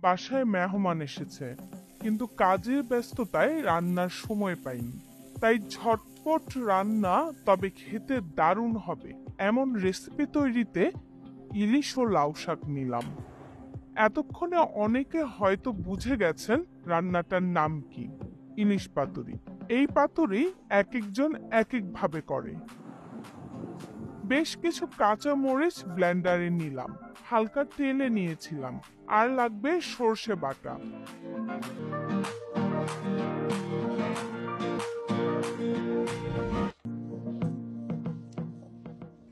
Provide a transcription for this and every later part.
বাসায় মেহমান এসেছে, কিন্তু কাজের ব্যস্ততায় রান্নার সময় পাইনি। তাই ঝটপট রান্না, তবে খেতে দারুণ হবে এমন রেসিপি তৈরিতে ইলিশ ও লাউ শাক নিলাম। এতক্ষণে অনেকে হয়তো বুঝে গেছেন রান্নাটার নাম কি। ইলিশ পাতুরি। এই পাতুরি এক একজন এক এক ভাবে করে। বেশ কিছু কাঁচা মরিচ ব্লেন্ডারে নিলাম, হালকা তেলে নিয়েছিলাম। আর লাগবে সর্ষে বাটা।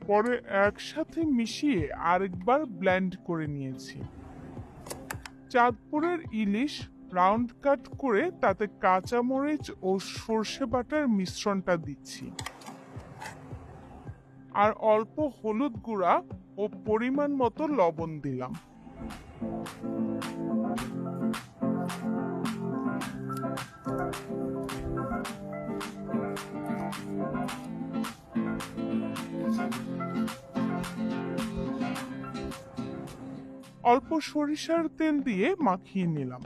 পরে একসাথে মিশিয়ে আরেকবার ব্লেন্ড করে নিয়েছি। চাঁদপুরের ইলিশ রাউন্ড কাট করে তাতে কাঁচা মরিচ ও সর্ষে বাটার মিশ্রণটা দিচ্ছি। আর অল্প হলুদ গুঁড়া ও পরিমাণ মতো লবণ দিলাম। অল্প সরিষার তেল দিয়ে মাখিয়ে নিলাম।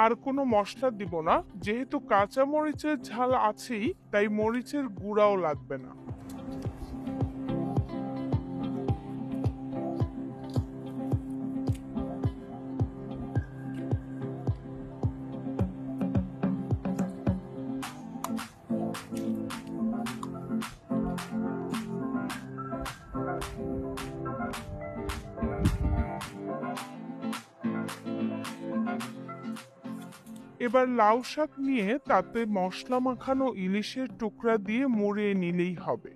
আর কোনো মশলা দিব না, যেহেতু কাঁচা মরিচের ঝাল আছেই, তাই মরিচের গুঁড়াও লাগবে না। এবার লাউ শাক নিয়ে তাতে মশলা মাখানো ইলিশের টুকরা দিয়ে মুড়িয়ে নিলেই হবে।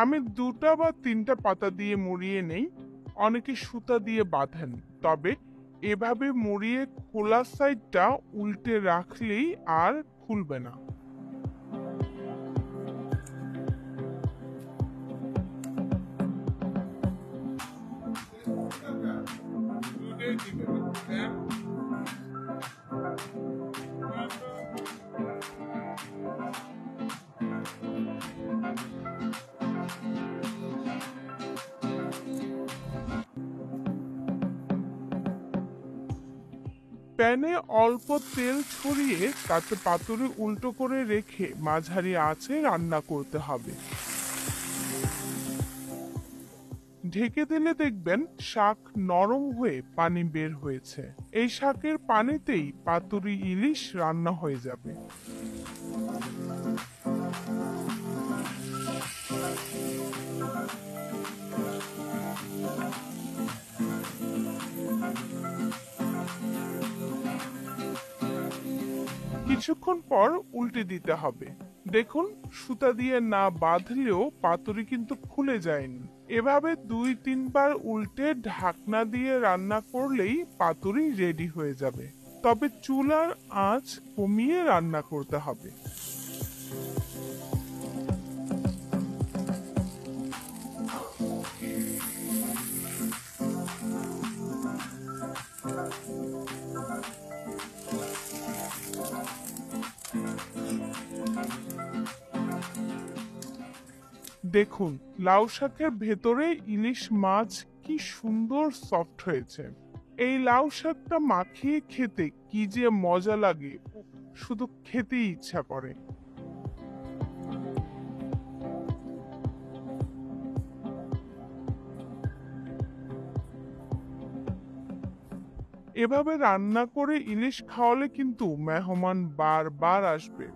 আমি 2টা বা 3টা পাতা দিয়ে মুড়িয়ে নেই, অনেকে সুতা দিয়ে বাঁধেন। তবে এভাবে মুড়িয়ে খোলা সাইডটা উল্টে রাখলেই আর খুলবে না। প্যানে অল্প তেল ছড়িয়ে তাতে পাতুরি উল্টো করে রেখে মাঝারি আঁচে রান্না করতে হবে। ঢেকে দিলে দেখবেন শাক নরম হয়ে পানি বের হয়েছে। এই শাকের পানিতেই পাতুরি ইলিশ রান্না হয়ে যাবে। কিছুক্ষণ পর উল্টে দিতে হবে। দেখুন, সুতা দিয়ে না বাঁধলেও পাতুরি কিন্তু খুলে যায়নি। এভাবে 2-3 বার উল্টে ঢাকনা দিয়ে রান্না করলেই পাতুরি রেডি হয়ে যাবে। তবে চুলার আঁচ কমিয়ে রান্না করতে হবে। দেখুন, লাউ শাকের ভেতরে ইলিশ মাছ কি সুন্দর সফট হয়েছে। এই লাউ শাকটা মাখিয়ে খেতে কি যে মজা লাগে, শুধু খেতেই ইচ্ছা করে। এভাবে রান্না করে ইলিশ খাওয়ালে কিন্তু মেহমান বারবার আসবে।